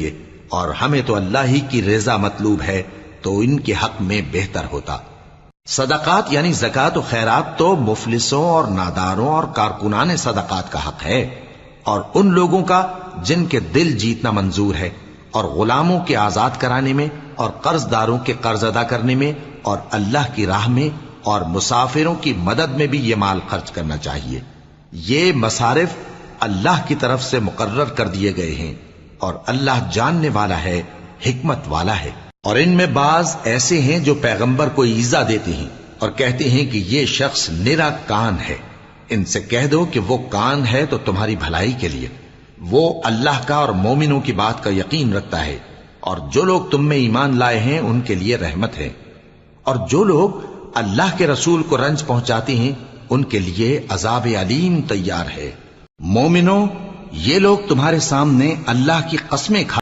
لیے، اور ہمیں تو اللہ ہی کی رضا مطلوب ہے، تو ان کے حق میں بہتر ہوتا۔ صدقات یعنی زکوٰۃ و خیرات تو مفلسوں اور ناداروں اور کارکنان صدقات کا حق ہے، اور ان لوگوں کا جن کے دل جیتنا منظور ہے، اور غلاموں کے آزاد کرانے میں، اور قرض داروں کے قرض ادا کرنے میں، اور اللہ کی راہ میں اور مسافروں کی مدد میں بھی یہ مال خرچ کرنا چاہیے۔ یہ مصارف اللہ کی طرف سے مقرر کر دیے گئے ہیں، اور اللہ جاننے والا ہے، حکمت والا ہے۔ اور ان میں بعض ایسے ہیں جو پیغمبر کو ایذا دیتے ہیں اور کہتے ہیں کہ یہ شخص نرا کان ہے۔ ان سے کہہ دو کہ وہ کان ہے تو تمہاری بھلائی کے لیے، وہ اللہ کا اور مومنوں کی بات کا یقین رکھتا ہے، اور جو لوگ تم میں ایمان لائے ہیں ان کے لیے رحمت ہے، اور جو لوگ اللہ کے رسول کو رنج پہنچاتے ہیں ان کے لیے عذاب علیم تیار ہے۔ مومنوں، یہ لوگ تمہارے سامنے اللہ کی قسمیں کھا